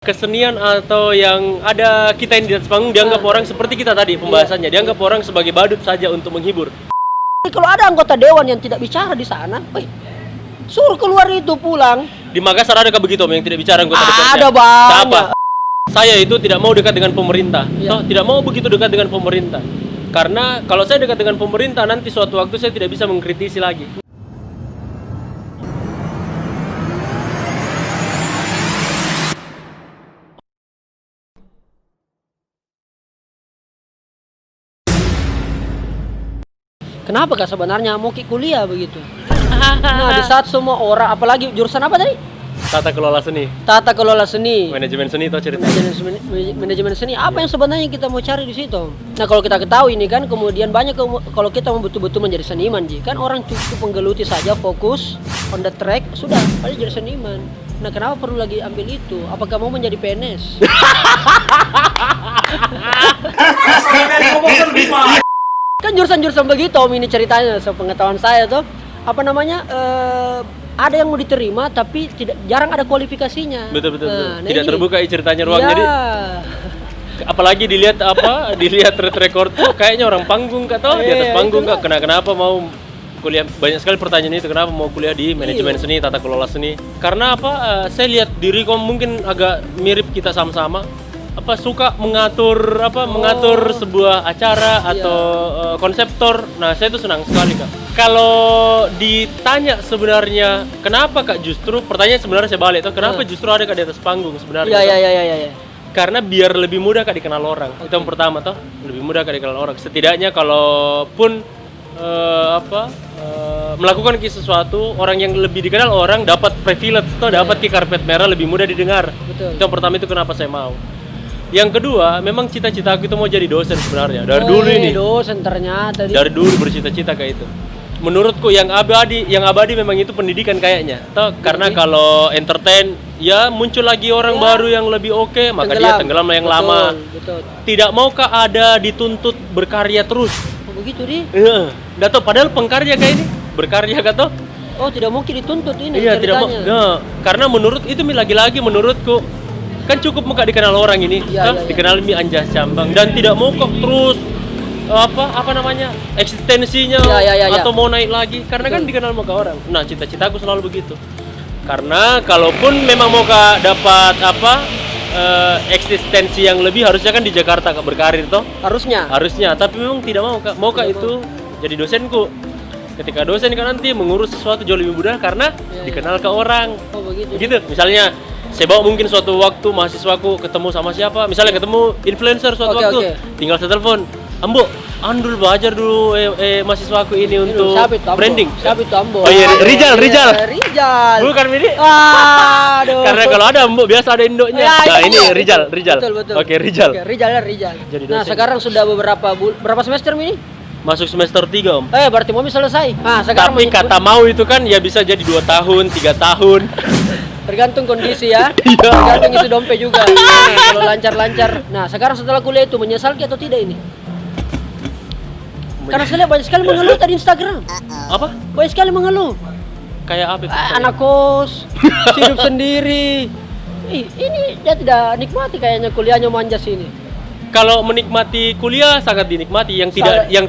Kesenian atau yang ada kita yang di atas panggung dianggap orang seperti kita tadi pembahasannya, dianggap orang sebagai badut saja untuk menghibur. Kalau ada anggota dewan yang tidak bicara di sana, suruh keluar itu pulang. Di Makassar adakah begitu Om yang tidak bicara anggota DPR? Ada banyak. Siapa? Saya itu tidak mau dekat dengan pemerintah. Iya. Tidak mau begitu dekat dengan pemerintah. Karena kalau saya dekat dengan pemerintah nanti suatu waktu saya tidak bisa mengkritisi lagi. Kenapa kak sebenarnya mau kuliah begitu? Nah di saat semua orang, apalagi jurusan apa tadi? Tata kelola seni, Tata kelola seni, manajemen seni itu ceritanya. manajemen seni. Apa yang sebenarnya kita mau cari di situ? Nah kalau kita ketahui ini kan, kemudian banyak kalau kita mau betul-betul menjadi seniman, kan orang cukup menggeluti saja, fokus on the track, sudah pasti jadi seniman. Nah kenapa perlu lagi ambil itu? Apakah mau menjadi PNS? Kan jurusan-jurusan begitu Om, ini ceritanya sepengetahuan saya tuh, apa namanya, ada yang mau diterima tapi jarang ada kualifikasinya. Betul. Nah, Tidak ini terbuka ceritanya ruang. ya. Jadi apalagi dilihat track record tuh kayaknya orang panggung kak toh, di atas panggung kak. Kenapa mau kuliah? Banyak sekali pertanyaan itu, kenapa mau kuliah di manajemen seni, tata kelola seni? Karena saya lihat diri mungkin agak mirip kita sama-sama. Suka mengatur sebuah acara atau konseptor. Nah saya itu senang sekali kak. Kalau ditanya sebenarnya kenapa kak, justru pertanyaan sebenarnya saya balik tuh, kenapa justru ada kak di atas panggung sebenarnya? Iya. Karena biar lebih mudah kak dikenal orang. Itu yang pertama toh, lebih mudah kak dikenal orang. Setidaknya kalaupun melakukan sesuatu, orang yang lebih dikenal orang dapat privilege toh, dapat karpet merah, lebih mudah didengar. Betul. Itu yang pertama, itu kenapa saya mau. Yang kedua, memang cita-cita aku itu mau jadi dosen sebenarnya. Dari dulu ini. Dosen ternyata. Dari dulu bercita-cita kayak itu. Menurutku yang abadi memang itu pendidikan kayaknya. Karena kalau entertain, ya muncul lagi orang baru yang lebih oke, maka dia tenggelam yang lama. Betul. Tidak maukah ada dituntut berkarya terus? Oh, begitu di? Iya. Nggak tahu, padahal pengkarya kayak ini. Berkarya kata toh? Oh, tidak mungkin dituntut ini Iya, ceritanya. tidak mau. Nah, karena menurut itu lagi-lagi menurutku kan cukup muka dikenal orang ini, dikenal mi anjas cambang, dan tidak mau kok terus eksistensinya atau mau naik lagi, karena kan dikenal muka orang. Nah cita-citaku selalu begitu, karena kalaupun memang mau dapat eksistensi yang lebih, harusnya kan di Jakarta kak berkarir toh, harusnya, tapi memang tidak mau kak itu jadi dosenku. Ketika dosen kan nanti mengurus sesuatu jauh lebih mudah karena dikenal ke orang. Oh begitu. Gitu. Misalnya saya bawa mungkin suatu waktu mahasiswaku ketemu sama siapa, misalnya ketemu influencer suatu waktu, tinggal saya telepon, Ambo, Andul belajar dulu mahasiswaku ini untuk branding. Siapa itu Ambo? Oh iya, Rijal. Bukan ini. Aduh. Karena kalau ada Ambo biasa ada indoknya. Nah ini Rijal. Betul. Oke, Rijal. Jadi nah sekarang sudah berapa semester ini? Masuk semester 3 Om. Berarti mau selesai. Nah, sekarang tapi kata mau itu kan ya bisa jadi 2 tahun, 3 tahun. Tergantung kondisi ya. Tergantung isi dompet juga. Nah, kalau lancar-lancar. Nah, sekarang setelah kuliah itu menyesal atau tidak ini? Karena saya lihat banyak sekali mengeluh tadi Instagram. Apa? Banyak sekali mengeluh. Kayak apa itu? Anak kos, hidup sendiri. Ini dia tidak nikmati kayaknya kuliahnya manjas ini. Kalau menikmati kuliah sangat dinikmati. Yang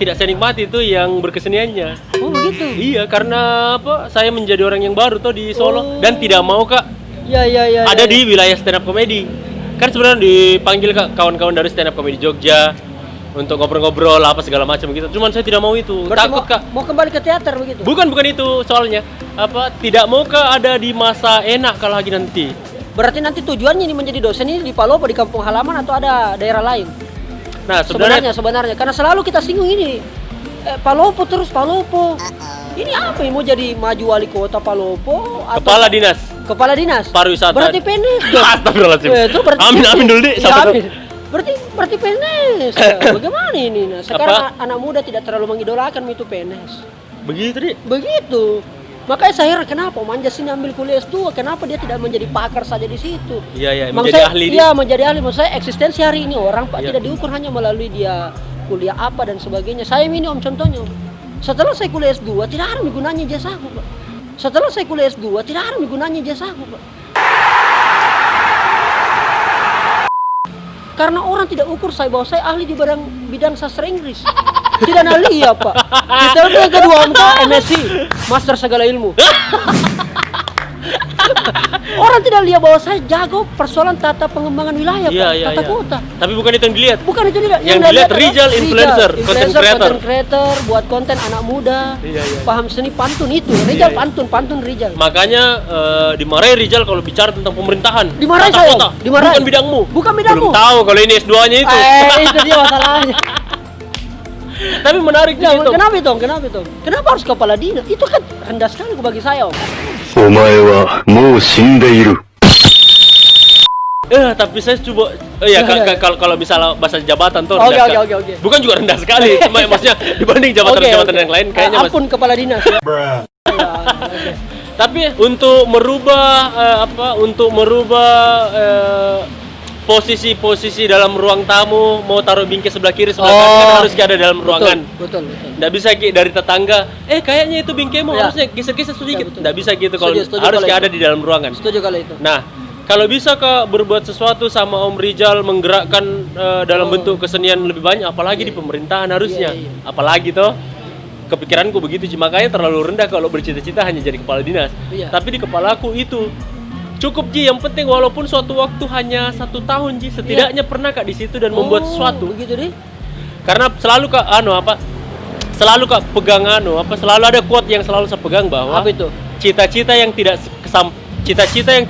tidak saya nikmati itu yang berkeseniannya. Oh begitu. Iya, karena saya menjadi orang yang baru tuh di Solo dan tidak mau kak. Iya. Ada di wilayah stand up comedy. Kan sebenarnya dipanggil kak kawan-kawan dari stand up comedy Jogja untuk ngobrol-ngobrol apa segala macam gitu. Cuman saya tidak mau itu. Berarti takut kak. Mau kembali ke teater begitu? Bukan itu soalnya. Tidak mau kak ada di masa enak kalau lagi nanti. Berarti nanti tujuannya ini menjadi dosen ini di Palopo, di kampung halaman, atau ada daerah lain? Nah sebenarnya karena selalu kita singgung ini Palopo. Ini apa yang mau jadi maju wali kota Palopo? Kepala dinas pariwisata. Berarti PNS. Astagfirullahaladzim. Itu berarti amin dulu deh. Berarti PNS. Bagaimana ini? Nah, sekarang anak muda tidak terlalu mengidolakan itu PNS. Begitu. Makanya saya heran kenapa Manjas ini ambil kuliah S2, kenapa dia tidak menjadi pakar saja di situ? Iya, menjadi ahli. Iya, menjadi ahli. Maksud saya eksistensi hari ini orang tidak diukur hanya melalui dia kuliah apa dan sebagainya. Saya ini Om contohnya. Setelah saya kuliah S2 tidak ada gunanya jasaku, Pak. Setelah saya kuliah S2 tidak ada gunanya jasaku, Pak. Karena orang tidak ukur saya bahwa saya ahli di bidang sastra Inggris. Tidak nali ya Pak. Kita yang kedua Om toh MSc, Master segala ilmu. Orang tidak lihat bahwa saya jago persoalan tata pengembangan wilayah, Pak, tata kota. Tapi bukan itu yang dilihat. Bukan itu dilihat. Yang dilihat Rizal, influencer, content creator, buat konten anak muda, paham seni, pantun itu. Rizal pantun Rizal. Makanya dimarahi Rizal kalau bicara tentang pemerintahan. Dimarahi saya, dimarahi. Bukan bidangmu. Bukan bidangmu. Belum tahu kalau ini S2-nya itu. Itu dia masalahnya. Tapi menarik Ya, itu. kenapa itu? Kenapa harus kepala dinas? Itu kan rendah sekali bagi saya, Om. お前はもう死んでいる。 Tapi saya coba kalau misalnya bahasa jabatan tuh Oke. bukan juga rendah sekali, cuma maksudnya dibanding jabatan-jabatan yang lain kayaknya ampun kepala dinas. Ya. Tapi untuk merubah posisi-posisi dalam ruang tamu, mau taruh bingkai sebelah kiri sebelah kanan kan harus ada dalam ruangan. Betul. Nggak bisa dari tetangga, kayaknya itu bingkaimu harusnya geser-geser sedikit. Nggak bisa gitu kalau harus ada di dalam ruangan. Setuju kalau itu. Nah, kalau bisa berbuat sesuatu sama Om Rizal menggerakkan dalam bentuk kesenian lebih banyak, apalagi di pemerintahan harusnya. Apalagi toh. Kepikiranku begitu, makanya terlalu rendah kalau bercita-cita hanya jadi kepala dinas. Tapi di kepalaku itu cukup Ji, yang penting walaupun suatu waktu hanya 1 tahun Ji, setidaknya pernah Kak di situ dan membuat sesuatu. Begitu deh. Karena selalu Kak selalu Kak pegang selalu ada quote yang selalu saya pegang bahwa apa itu? Cita-cita yang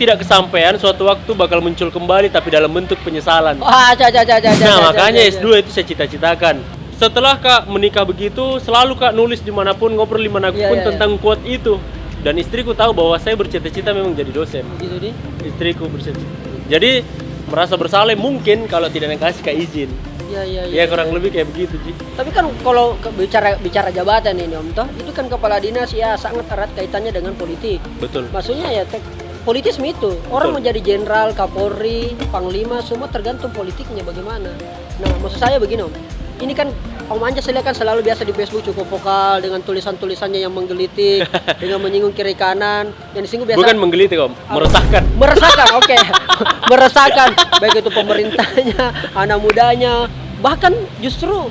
tidak kesampaian suatu waktu bakal muncul kembali tapi dalam bentuk penyesalan. Makanya S2 itu saya cita-citakan. Setelah Kak menikah begitu, selalu Kak nulis dimanapun, ngobrol dimanapun tentang quote itu. Dan istriku tahu bahwa saya bercita-cita memang jadi dosen. Gitu deh. Istriku bercita-cita. Jadi merasa bersalah mungkin kalau tidak dikasih Kak izin. Ya kurang lebih kayak begitu Ji. Tapi kan kalau bicara jabatan ini Om toh, itu kan kepala dinas ya sangat erat kaitannya dengan politik. Betul. Maksudnya ya politisme itu. Orang menjadi jenderal, kapolri, panglima semua tergantung politiknya bagaimana. Nah, maksud saya begini Om. Ini kan Om Anjas saya lihat kan selalu biasa di Facebook cukup vokal dengan tulisan-tulisannya yang menggelitik, dengan menyinggung kiri kanan, yang disinggung biasa. Bukan menggelitik Om, meresahkan. Oke. Meresahkan, baik itu pemerintahnya, anak mudanya, bahkan justru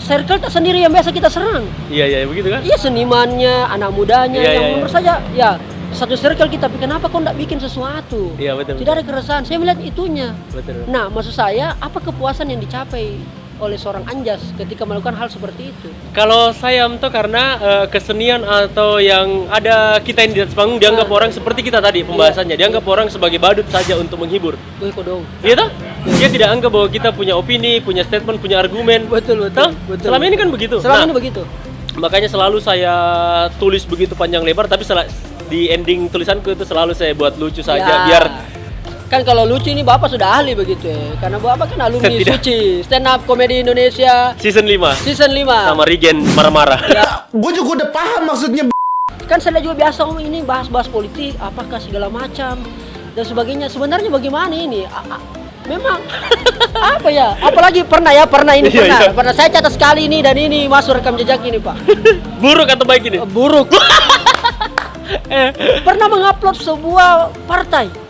circle tak sendiri yang biasa kita serang. Iya begitu kan? Iya, senimannya, anak mudanya, yang menurut saja ya satu circle kita, tapi kenapa kau tidak bikin sesuatu? Iya betul. Tidak ada keresahan, saya melihat itunya. Betul. Nah, maksud saya apa kepuasan yang dicapai oleh seorang Anjas ketika melakukan hal seperti itu? Kalau saya tuh karena kesenian atau yang ada kita yang di atas panggung dianggap orang seperti kita tadi pembahasannya, dianggap orang sebagai badut saja untuk menghibur. Kodong. Iya toh? Dia tidak anggap bahwa kita punya opini, punya statement, punya argumen. Betul. Selama ini kan begitu. Ini begitu. Makanya selalu saya tulis begitu panjang lebar, tapi di ending tulisanku itu selalu saya buat lucu saja biar. Kan kalau lucu ini Bapak sudah ahli begitu ya. Karena Bapak kan alumni Suci, stand up komedi Indonesia season 5. Sama Regen marah-marah. Ya, gue juga udah paham maksudnya. Kan saya juga biasa ini bahas politik, apakah segala macam dan sebagainya. Sebenarnya bagaimana ini? Memang apa ya? Apalagi pernah ini. Pernah saya catat sekali ini dan ini masuk rekam jejak ini, Pak. Buruk atau baik ini? Buruk. Pernah mengupload sebuah partai.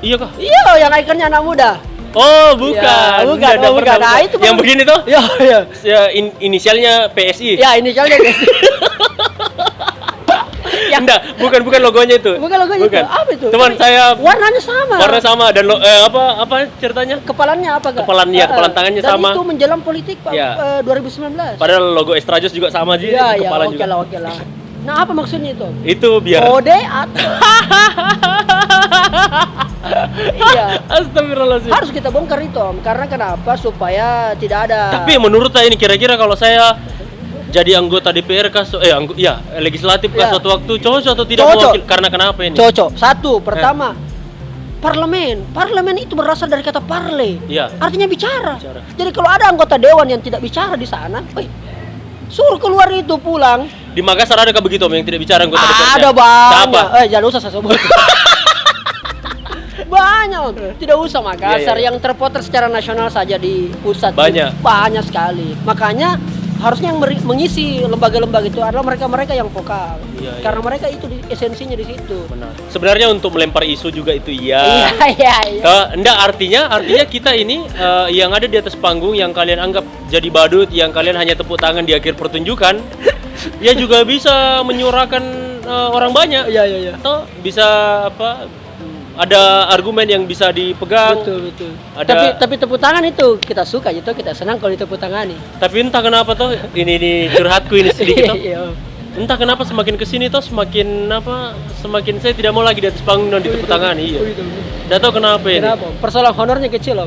Iya kah? Iya, yang ikonnya anak muda. Oh, bukan. Bukan. Nah, itu yang begini tuh? Iya. Ya, inisialnya PSI. Ya, inisialnya PSI. Enggak, bukan logonya itu. Bukan logonya itu. Apa itu? Teman saya warnanya sama. Warna sama dan apa ceritanya? Kepalanya apa, Kak? Kepalan tangannya dan sama. Dan itu menjelang politik, Pak. 2019. Padahal logo Estrajos juga sama aja, kepala juga. Oke lah. Nah, apa maksudnya itu? Itu biar kode atau iya. Astagfirullahaladzim. Harus kita bongkar itu Om. Karena kenapa? Supaya tidak ada. Tapi menurut saya ini kira-kira kalau saya jadi anggota DPR legislatif suatu waktu cocok atau tidak mewakil? Karena kenapa ini? Cocok. Satu, pertama Parlemen itu berasal dari kata parle. Iya. Artinya bicara. Jadi kalau ada anggota dewan yang tidak bicara di sana, suruh keluar itu pulang. Di Makassar ada begitu Om yang tidak bicara anggota DPR? Ada banyak. Siapa? Jangan usah saya sebut. Banyak Om. Tidak usah Makassar, yang terpotret secara nasional saja di pusat. Banyak Sekali. Makanya harusnya yang mengisi lembaga-lembaga itu adalah mereka-mereka yang vokal. Iya, Karena mereka itu esensinya di situ. Benar. Sebenarnya untuk melempar isu juga itu iya. Iya. Enggak, artinya kita ini yang ada di atas panggung yang kalian anggap jadi badut, yang kalian hanya tepuk tangan di akhir pertunjukan, ya juga bisa menyuarakan orang banyak. Iya. Atau bisa ada argumen yang bisa dipegang. Betul. Ada... Tapi tepuk tangan itu kita suka gitu, kita senang kalau ditepuk tangani. Tapi entah kenapa tuh ini curhatku ini sedikit tuh. Iya. Entah kenapa semakin kesini tuh semakin saya tidak mau lagi di atas panggung dan ditepuk tangan. Iya. Tidak tahu kenapa ini. Kenapa? Persoalan honornya kecil loh.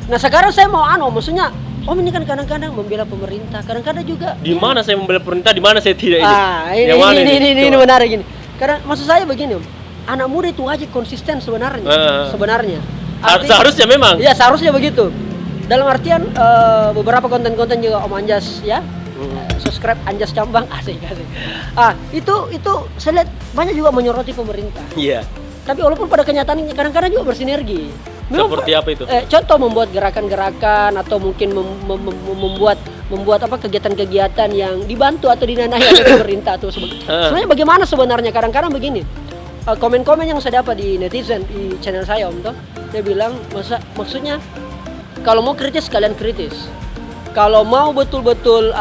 Nah sekarang saya mau maksudnya Om ini kan kadang-kadang membela pemerintah, kadang-kadang juga. Di mana saya membela pemerintah, di mana saya tidak ini? Ini menarik gini. Karena maksud saya begini Om, anak muda itu wajib konsisten sebenarnya. Seharusnya memang. Iya seharusnya begitu. Dalam artian beberapa konten-konten juga Om Anjas ya. Subscribe Anjas Cambang asik. Itu saya lihat banyak juga menyoroti pemerintah. Iya. Tapi walaupun pada kenyataannya kadang-kadang juga bersinergi. Seperti apa itu? Contoh membuat gerakan-gerakan atau mungkin membuat kegiatan-kegiatan yang dibantu atau dinanahi oleh pemerintah atau sebenarnya bagaimana sebenarnya kadang-kadang begini. Komen-komen yang saya dapat di netizen di channel saya Om toh, dia bilang maksudnya kalau mau kritis kalian kritis. Kalau mau betul-betul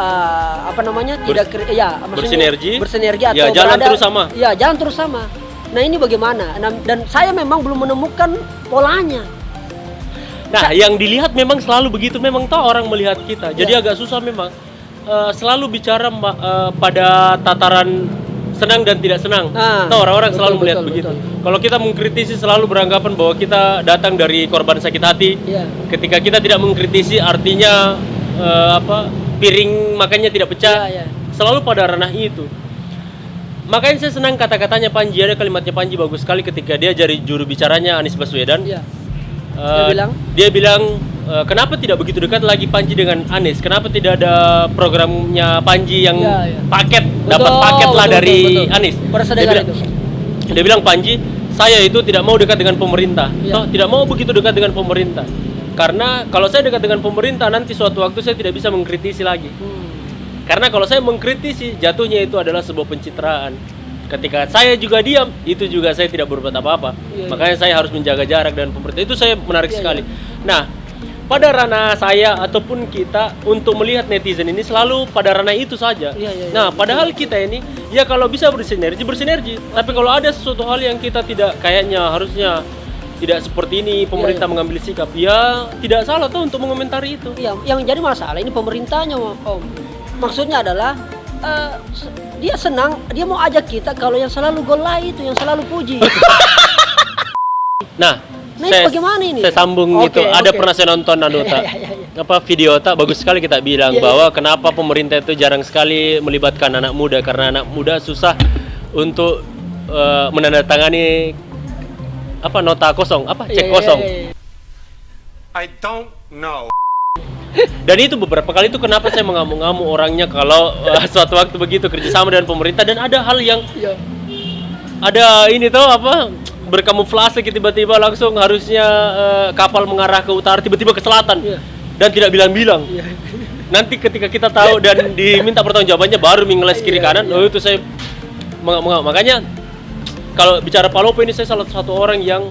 bersinergi atau jalan terus sama. Ya, jalan terus sama. Nah, ini bagaimana? Dan saya memang belum menemukan polanya. Nah, yang dilihat memang selalu begitu, memang toh orang melihat kita. Jadi agak susah memang selalu bicara pada tataran senang dan tidak senang. Toh orang-orang selalu melihat begitu. Kalau kita mengkritisi selalu beranggapan bahwa kita datang dari korban sakit hati. Ketika kita tidak mengkritisi artinya piring makannya tidak pecah. Selalu pada ranah itu. Makanya saya senang kata-katanya Panji, ada kalimatnya Panji bagus sekali ketika dia jadi juru bicaranya Anies Baswedan. Dia bilang kenapa tidak begitu dekat lagi Panji dengan Anies? Kenapa tidak ada programnya Panji yang paket, dapat paket lah dari Anies? Dia bilang Panji, saya itu tidak mau dekat dengan pemerintah. Tidak mau begitu dekat dengan pemerintah. Karena kalau saya dekat dengan pemerintah nanti suatu waktu saya tidak bisa mengkritisi lagi. Karena kalau saya mengkritisi, jatuhnya itu adalah sebuah pencitraan. Ketika saya juga diam, itu juga saya tidak berbuat apa-apa. Makanya saya harus menjaga jarak dengan pemerintah. Itu saya menarik sekali. Nah, pada ranah saya ataupun kita untuk melihat netizen ini selalu pada ranah itu saja. Nah, padahal kita ini ya kalau bisa bersinergi. Tapi kalau ada sesuatu hal yang kita tidak kayaknya harusnya tidak seperti ini, pemerintah mengambil sikap, ya tidak salah tuh untuk mengomentari itu. Yang jadi masalah ini pemerintahnya Om. Maksudnya adalah dia senang, dia mau ajak kita kalau yang selalu golai itu, yang selalu puji. Nah, bagaimana ini? Saya sambung itu. Ada pernah saya nonton video bagus sekali kita bilang bahwa kenapa pemerintah itu jarang sekali melibatkan anak muda, karena anak muda susah untuk menandatangani nota kosong, cek kosong. I don't know. Dan itu beberapa kali itu kenapa saya mengamuk-ngamuk orangnya kalau suatu waktu begitu kerjasama dengan pemerintah dan ada hal yang ada ini tuh berkamuflase tiba-tiba langsung harusnya kapal mengarah ke utara tiba-tiba ke selatan dan tidak bilang-bilang. Nanti ketika kita tahu dan diminta pertanggungjawabannya baru mengeles kiri kanan. Itu saya mengamuk. Makanya kalau bicara Palopo ini saya salah satu orang yang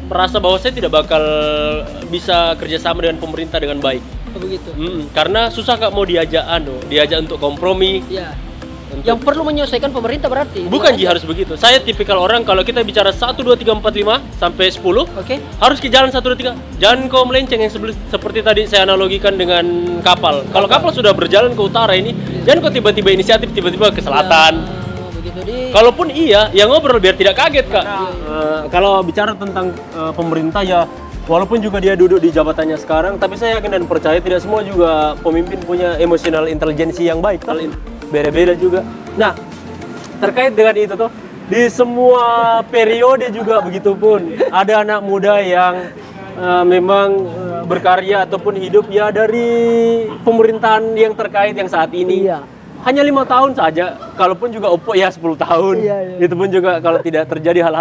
merasa bahwa saya tidak bakal bisa kerjasama dengan pemerintah dengan baik. Begitu. Karena susah mau diajak untuk kompromi. Yang perlu menyelesaikan pemerintah berarti. Bukan harus begitu. Saya tipikal orang kalau kita bicara 1 2 3 4 5 sampai 10, harus ke jalan 1 2 3. Jangan kau melenceng yang seperti tadi saya analogikan dengan kapal. Kalau kapal sudah berjalan ke utara ini, jangan kau tiba-tiba inisiatif tiba-tiba ke selatan. Kalaupun ya ngobrol biar tidak kaget, Kak. Kalau bicara tentang pemerintah ya walaupun juga dia duduk di jabatannya sekarang, tapi saya yakin dan percaya tidak semua juga pemimpin punya emosional intelijensi yang baik. Beda-beda juga. Nah, terkait dengan itu tuh, di semua periode juga begitu pun ada anak muda yang memang berkarya ataupun hidup ya dari pemerintahan yang terkait yang saat ini. Hanya 5 tahun saja, kalaupun juga Oppo ya 10 tahun. Itu pun juga kalau tidak terjadi hal-hal